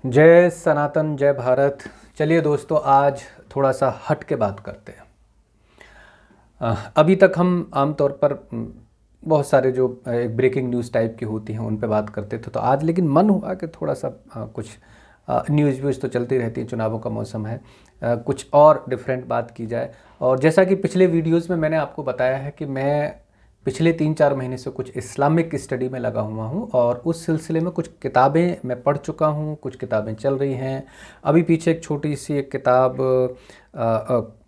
जय सनातन, जय भारत। चलिए दोस्तों, आज थोड़ा सा हट के बात करते हैं। अभी तक हम आमतौर पर बहुत सारे जो एक ब्रेकिंग न्यूज़ टाइप की होती हैं उन पे बात करते थे, तो आज लेकिन मन हुआ कि थोड़ा सा कुछ न्यूज़ व्यूज़ तो चलती रहती है, चुनावों का मौसम है, कुछ और डिफरेंट बात की जाए। और जैसा कि पिछले वीडियोज़ में मैंने आपको बताया है कि मैं पिछले 3-4 महीने से कुछ इस्लामिक स्टडी में लगा हुआ हूँ और उस सिलसिले में कुछ किताबें मैं पढ़ चुका हूँ, कुछ किताबें चल रही हैं। अभी पीछे एक छोटी सी एक किताब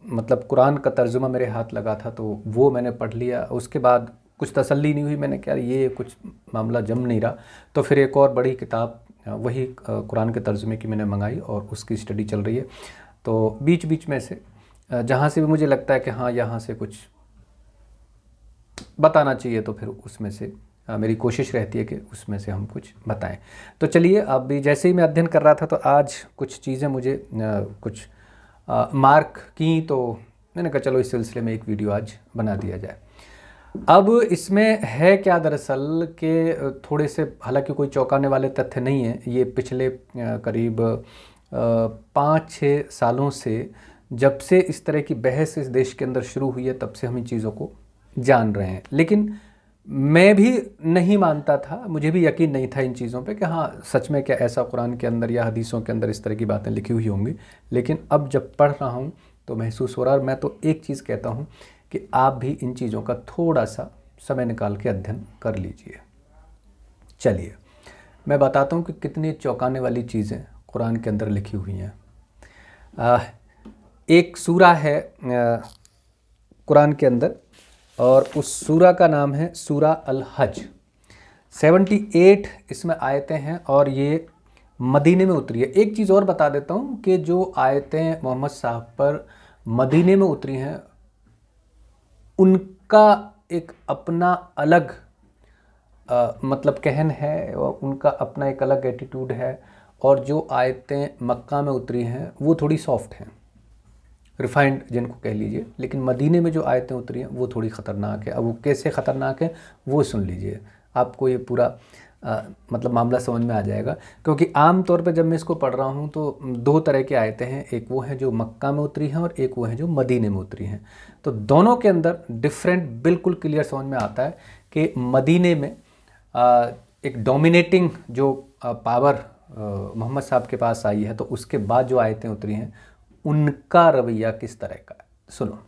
मतलब कुरान का तर्जुमा मेरे हाथ लगा था, तो वो मैंने पढ़ लिया। उसके बाद कुछ तसल्ली नहीं हुई, मैंने कहा ये कुछ मामला जम नहीं रहा, तो फिर एक और बड़ी किताब वही कुरान के तर्जुमे की मैंने मंगाई और उसकी स्टडी चल रही है। तो बीच बीच में से जहाँ से भी मुझे लगता है कि हाँ यहाँ से कुछ बताना चाहिए, तो फिर उसमें से मेरी कोशिश रहती है कि उसमें से हम कुछ बताएं। तो चलिए, अभी जैसे ही मैं अध्ययन कर रहा था तो आज कुछ चीज़ें मुझे कुछ मार्क की, तो मैंने कहा चलो इस सिलसिले में एक वीडियो आज बना दिया जाए। अब इसमें है क्या दरअसल कि थोड़े से, हालांकि कोई चौंकाने वाले तथ्य नहीं है, ये पिछले करीब 5-6 सालों से जब से इस तरह की बहस इस देश के अंदर शुरू हुई है तब से हम इन चीज़ों को जान रहे हैं। लेकिन मैं भी नहीं मानता था, मुझे भी यकीन नहीं था इन चीज़ों पे कि हाँ सच में क्या ऐसा कुरान के अंदर या हदीसों के अंदर इस तरह की बातें लिखी हुई होंगी। लेकिन अब जब पढ़ रहा हूँ तो महसूस हो रहा है। और मैं तो एक चीज़ कहता हूँ कि आप भी इन चीज़ों का थोड़ा सा समय निकाल के अध्ययन कर लीजिए। चलिए मैं बताता हूँ कि कितनी चौंकाने वाली चीज़ें कुरान के अंदर लिखी हुई हैं। एक सूरा है कुरान के अंदर और उस सूरा का नाम है सूरा अल हज। 78 इसमें आयतें हैं और ये मदीने में उतरी है। एक चीज़ और बता देता हूँ कि जो आयतें मोहम्मद साहब पर मदीने में उतरी हैं उनका एक अपना अलग मतलब कहन है और उनका अपना एक अलग एटीट्यूड है। और जो आयतें मक्का में उतरी हैं वो थोड़ी सॉफ्ट हैं, रिफाइंड जिनको कह लीजिए। लेकिन मदीने में जो आयतें उतरी हैं वो थोड़ी ख़तरनाक है। अब वो कैसे ख़तरनाक है वो सुन लीजिए, आपको ये पूरा मतलब मामला समझ में आ जाएगा। क्योंकि आम तौर पे जब मैं इसको पढ़ रहा हूँ तो दो तरह के आयतें हैं, एक वो हैं जो मक्का में उतरी हैं और एक वो हैं जो मदीने में उतरी हैं। तो दोनों के अंदर डिफरेंट बिल्कुल क्लियर समझ में आता है कि मदीने में एक डोमिनेटिंग जो पावर मोहम्मद साहब के पास आई है, तो उसके बाद जो आयतें उतरी हैं उनका रवैया किस तरह का है सुनो।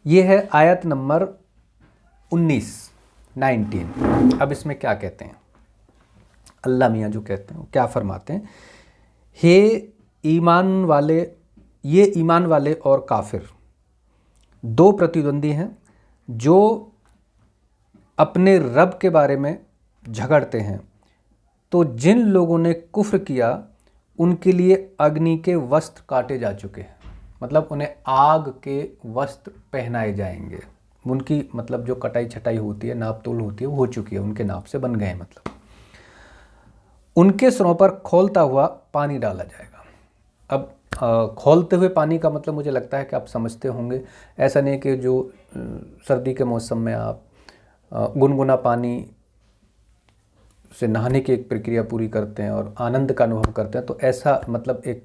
ये है आयत नंबर 19। अब इसमें क्या कहते हैं अल्लाह मियाँ, जो कहते हैं वो क्या फरमाते हैं। हे ईमान वाले, ये ईमान वाले और काफिर दो प्रतिद्वंदी हैं जो अपने रब के बारे में झगड़ते हैं। तो जिन लोगों ने कुफ्र किया उनके लिए अग्नि के वस्त्र काटे जा चुके हैं, मतलब उन्हें आग के वस्त्र पहनाए जाएंगे। उनकी मतलब जो कटाई छटाई होती है, नाप तोल होती है, वो हो चुकी है, उनके नाप से बन गए हैं। मतलब उनके सिरों पर खौलता हुआ पानी डाला जाएगा। अब खौलते हुए पानी का मतलब मुझे लगता है कि आप समझते होंगे। ऐसा नहीं कि जो सर्दी के मौसम में आप गुनगुना पानी से नहाने की एक प्रक्रिया पूरी करते हैं और आनंद का अनुभव करते हैं, तो ऐसा मतलब एक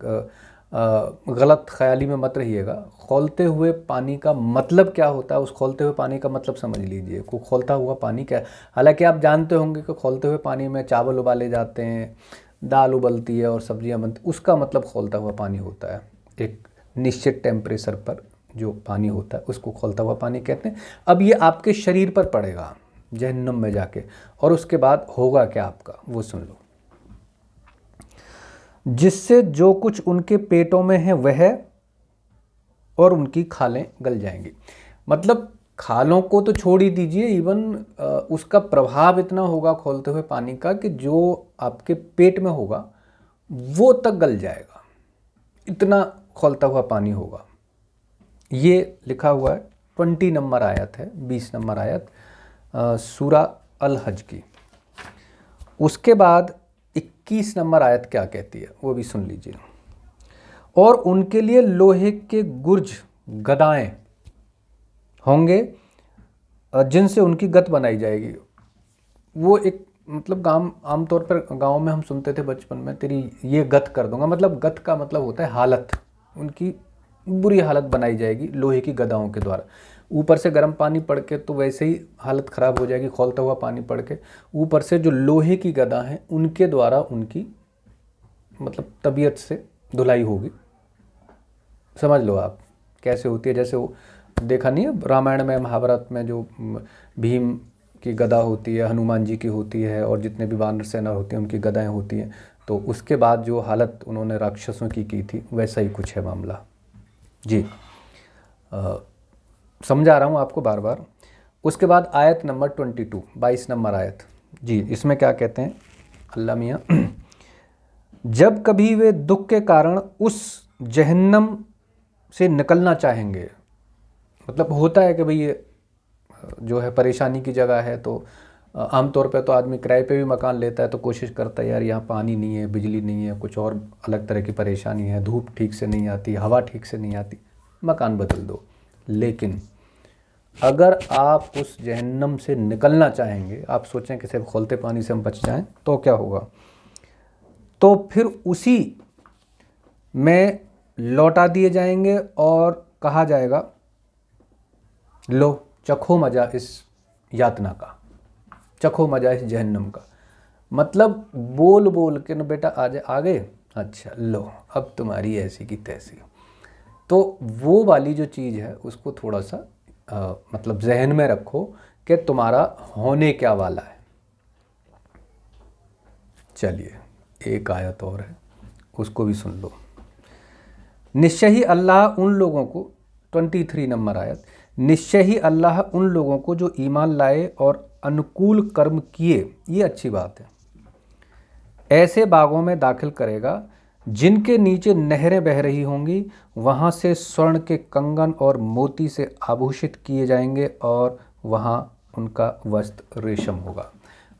गलत ख्याली में मत रहिएगा। खौलते हुए पानी का मतलब क्या होता है, उस खौलते हुए पानी का मतलब समझ लीजिए। को खौलता हुआ पानी क्या है। हालांकि आप जानते होंगे कि खौलते हुए पानी में चावल उबाले जाते हैं, दाल उबलती है और सब्जियां बनती, उसका मतलब खौलता हुआ पानी होता है। एक निश्चित टेम्परेचर पर जो पानी होता है उसको खौलता हुआ पानी कहते हैं। अब ये आपके शरीर पर पड़ेगा जहन्नुम में जाके, और उसके बाद होगा क्या आपका वो सुन लो। जिससे जो कुछ उनके पेटों में है वह और उनकी खालें गल जाएंगी। मतलब खालों को तो छोड़ ही दीजिए, इवन उसका प्रभाव इतना होगा खौलते हुए पानी का कि जो आपके पेट में होगा वो तक गल जाएगा, इतना खौलता हुआ पानी होगा। ये लिखा हुआ है 20 नंबर आयत है, 20 नंबर आयत सूरा अल हज की। उसके बाद 21 नंबर आयत क्या कहती है वो भी सुन लीजिए। और उनके लिए लोहे के गुर्ज गदाएं होंगे जिनसे उनकी गत बनाई जाएगी। वो एक मतलब आमतौर पर गाँव में हम सुनते थे बचपन में, तेरी ये गत कर दूंगा। मतलब गत का मतलब होता है हालत, उनकी बुरी हालत बनाई जाएगी लोहे की गदाओं के द्वारा। ऊपर से गर्म पानी पड़ के तो वैसे ही हालत ख़राब हो जाएगी, खौलता हुआ पानी पड़ के, ऊपर से जो लोहे की गदा हैं उनके द्वारा उनकी मतलब तबीयत से धुलाई होगी। समझ लो आप कैसे होती है। जैसे वो देखा नहीं है रामायण में, महाभारत में, जो भीम की गदा होती है, हनुमान जी की होती है, और जितने भी वानर सेना होती हैं उनकी गदाएं होती हैं। तो उसके बाद जो हालत उन्होंने राक्षसों की थी, वैसा ही कुछ है मामला जी। समझा रहा हूँ आपको बार बार। उसके बाद आयत नंबर 22, 22 नंबर आयत जी। इसमें क्या कहते हैं अल्लाह मियाँ, जब कभी वे दुख के कारण उस जहन्नम से निकलना चाहेंगे, मतलब होता है कि भाई ये जो है परेशानी की जगह है, तो आमतौर पे तो आदमी किराए पे भी मकान लेता है तो कोशिश करता है यार यहाँ पानी नहीं है, बिजली नहीं है, कुछ और अलग तरह की परेशानी है, धूप ठीक से नहीं आती, हवा ठीक से नहीं आती, मकान बदल दो। लेकिन अगर आप उस जहन्नम से निकलना चाहेंगे, आप सोचें कि सिर्फ खौलते पानी से हम बच जाएं, तो क्या होगा? तो फिर उसी में लौटा दिए जाएंगे और कहा जाएगा लो चखो मज़ा इस यातना का, चखो मज़ा इस जहन्नम का। मतलब बोल बोल के न बेटा आ गए, अच्छा लो अब तुम्हारी ऐसी की तैसी। तो वो वाली जो चीज़ है उसको थोड़ा सा मतलब जहन में रखो कि तुम्हारा होने क्या वाला है। चलिए एक आयत और है, उसको भी सुन लो। निश्चय ही अल्लाह उन लोगों को, 23 नंबर आयत, निश्चय ही अल्लाह उन लोगों को जो ईमान लाए और अनुकूल कर्म किए, ये अच्छी बात है, ऐसे बागों में दाखिल करेगा जिनके नीचे नहरें बह रही होंगी, वहाँ से स्वर्ण के कंगन और मोती से आभूषित किए जाएंगे और वहाँ उनका वस्त्र रेशम होगा।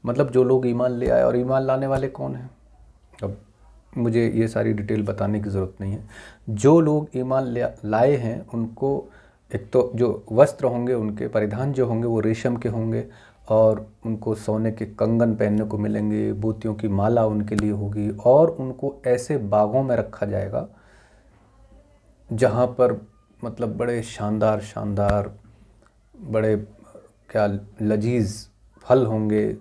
मतलब जो लोग ईमान ले आए, और ईमान लाने वाले कौन हैं, अब मुझे ये सारी डिटेल बताने की ज़रूरत नहीं है। जो लोग ईमान लाए हैं उनको एक तो जो वस्त्र होंगे, उनके परिधान जो होंगे वो रेशम के होंगे, और उनको सोने के कंगन पहनने को मिलेंगे, मोतियों की माला उनके लिए होगी, और उनको ऐसे बागों में रखा जाएगा जहाँ पर मतलब बड़े शानदार शानदार, बड़े क्या लजीज फल होंगे,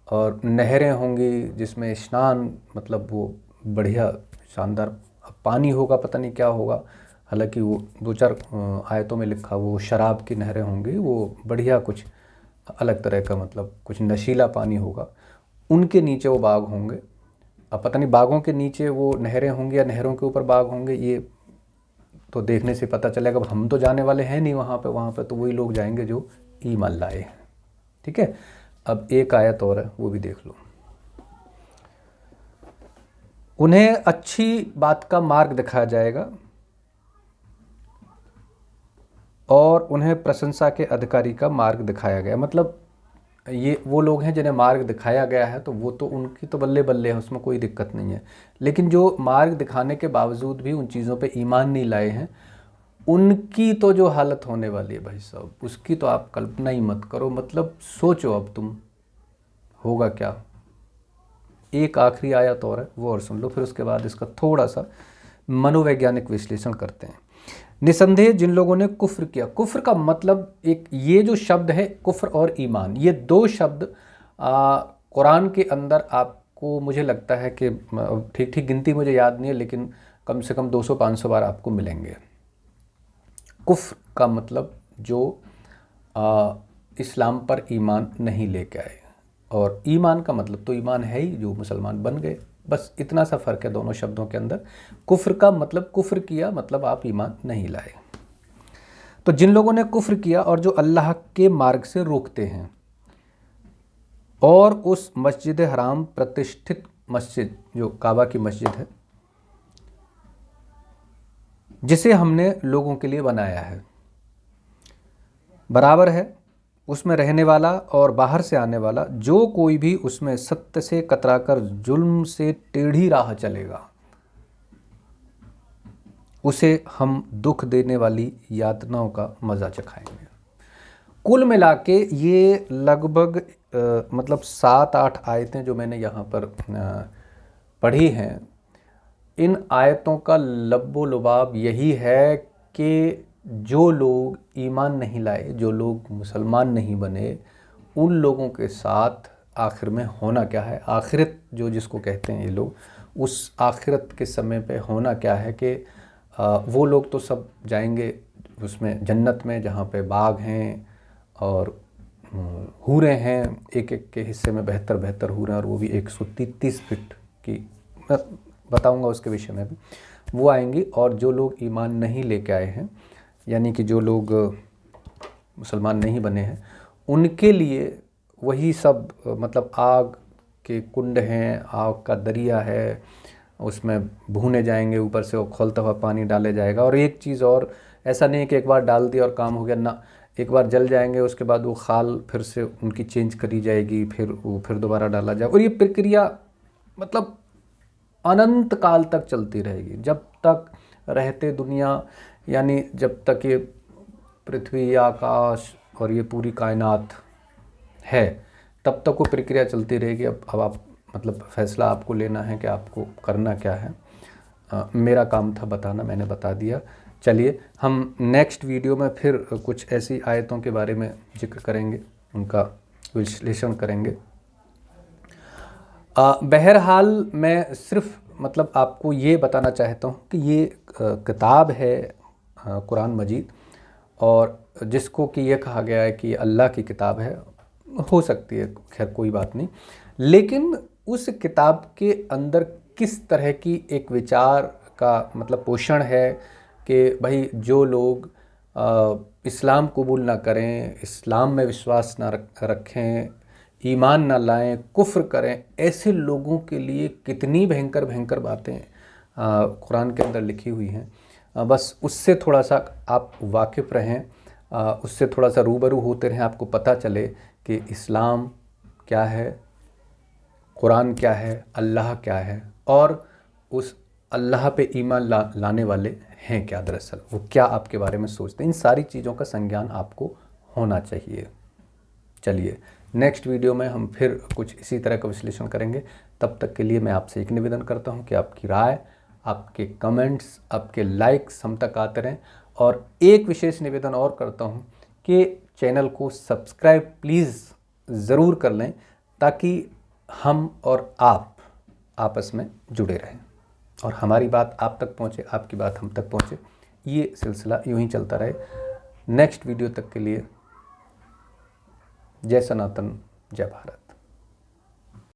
और नहरें होंगी जिसमें स्नान, मतलब वो बढ़िया शानदार पानी होगा, पता नहीं क्या होगा, हालांकि वो 2-4 आयतों में लिखा, वो शराब की नहरें होंगी, वो बढ़िया कुछ अलग तरह का, मतलब कुछ नशीला पानी होगा। उनके नीचे वो बाग होंगे। अब पता नहीं बागों के नीचे वो नहरें होंगी या नहरों के ऊपर बाग होंगे, ये तो देखने से पता चलेगा। अब हम तो जाने वाले हैं नहीं वहाँ पे तो वही लोग जाएंगे जो ईमान लाए हैं। ठीक है, अब एक आयत और है, वो भी देख लो। उन्हें अच्छी बात का मार्ग दिखाया जाएगा और उन्हें प्रशंसा के अधिकारी का मार्ग दिखाया गया। मतलब ये वो लोग हैं जिन्हें मार्ग दिखाया गया है, तो वो तो उनकी तो बल्ले बल्ले है, उसमें कोई दिक्कत नहीं है। लेकिन जो मार्ग दिखाने के बावजूद भी उन चीज़ों पे ईमान नहीं लाए हैं, उनकी तो जो हालत होने वाली है भाई साहब, उसकी तो आप कल्पना ही मत करो। मतलब सोचो अब तुम, होगा क्या। एक आखिरी आयत और है, वो और सुन लो, फिर उसके बाद इसका थोड़ा सा मनोवैज्ञानिक विश्लेषण करते हैं। निसंदेह जिन लोगों ने कुफ्र किया, कुफ्र का मतलब एक ये जो शब्द है कुफ्र और ईमान, ये 2 शब्द कुरान के अंदर आपको, मुझे लगता है कि ठीक ठीक गिनती मुझे याद नहीं है, लेकिन कम से कम 200-500 बार आपको मिलेंगे। कुफ्र का मतलब जो इस्लाम पर ईमान नहीं लेके आए, और ईमान का मतलब तो ईमान है ही, जो मुसलमान बन गए, बस इतना सा फ़र्क है दोनों शब्दों के अंदर। कुफ्र का मतलब कुफ्र किया, मतलब आप ईमान नहीं लाए। तो जिन लोगों ने कुफ्र किया और जो अल्लाह के मार्ग से रोकते हैं, और उस मस्जिद हराम, प्रतिष्ठित मस्जिद जो काबा की मस्जिद है, जिसे हमने लोगों के लिए बनाया है, बराबर है उसमें रहने वाला और बाहर से आने वाला, जो कोई भी उसमें सत्य से कतराकर जुल्म से टेढ़ी राह चलेगा, उसे हम दुख देने वाली यातनाओं का मज़ा चखाएंगे। कुल मिला के ये लगभग मतलब 7-8 आयतें जो मैंने यहाँ पर पढ़ी हैं, इन आयतों का लब्बो लुबाब यही है कि जो लोग ईमान नहीं लाए, जो लोग मुसलमान नहीं बने, उन लोगों के साथ आखिर में होना क्या है, आखिरत जो जिसको कहते हैं ये लोग, उस आखिरत के समय पे होना क्या है कि वो लोग तो सब जाएंगे उसमें जन्नत में, जहाँ पे बाग हैं और हूरें हैं, एक एक के हिस्से में बेहतर बेहतर हूरें, और वो भी 130 फीट की, मैं बताऊंगा उसके विषय में भी, वो आएंगी। और जो लोग ईमान नहीं लेके आए हैं, यानी कि जो लोग मुसलमान नहीं बने हैं, उनके लिए वही सब मतलब आग के कुंड हैं, आग का दरिया है, उसमें भूने जाएंगे, ऊपर से वो खौलता हुआ पानी डाले जाएगा। और एक चीज़ और, ऐसा नहीं कि एक बार डाल दिया और काम हो गया ना, एक बार जल जाएंगे उसके बाद वो खाल फिर से उनकी चेंज करी जाएगी, फिर दोबारा डाला जाएगा, और ये प्रक्रिया मतलब अनंत काल तक चलती रहेगी, जब तक रहते दुनिया, यानी जब तक ये पृथ्वी, आकाश और ये पूरी कायनात है, तब तक वो प्रक्रिया चलती रहेगी। अब आप मतलब फ़ैसला आपको लेना है कि आपको करना क्या है। मेरा काम था बताना, मैंने बता दिया। चलिए हम नेक्स्ट वीडियो में फिर कुछ ऐसी आयतों के बारे में जिक्र करेंगे, उनका विश्लेषण करेंगे। बहरहाल मैं सिर्फ मतलब आपको ये बताना चाहता हूँ कि ये किताब है कुरान मजीद, और जिसको कि ये कहा गया है कि अल्लाह की किताब है, हो सकती है, खैर कोई बात नहीं, लेकिन उस किताब के अंदर किस तरह की एक विचार का मतलब पोषण है कि भाई जो लोग इस्लाम कबूल ना करें, इस्लाम में विश्वास ना रखें, ईमान ना लाएं, कुफ्र करें, ऐसे लोगों के लिए कितनी भयंकर भयंकर बातें कुरान के अंदर लिखी हुई हैं। बस उससे थोड़ा सा आप वाकिफ़ रहें, उससे थोड़ा सा रूबरू होते रहें, आपको पता चले कि इस्लाम क्या है, कुरान क्या है, अल्लाह क्या है, और उस अल्लाह पे ईमान लाने वाले हैं क्या, दरअसल वो क्या आपके बारे में सोचते हैं। इन सारी चीज़ों का संज्ञान आपको होना चाहिए। चलिए नेक्स्ट वीडियो में हम फिर कुछ इसी तरह का विश्लेषण करेंगे। तब तक के लिए मैं आपसे एक निवेदन करता हूं कि आपकी राय, आपके कमेंट्स, आपके लाइक्स हम तक आते रहें, और एक विशेष निवेदन और करता हूं कि चैनल को सब्सक्राइब प्लीज़ ज़रूर कर लें, ताकि हम और आप आपस में जुड़े रहें और हमारी बात आप तक पहुंचे, आपकी बात हम तक पहुंचे, ये सिलसिला यूं ही चलता रहे। नेक्स्ट वीडियो तक के लिए जय सनातन, जय भारत।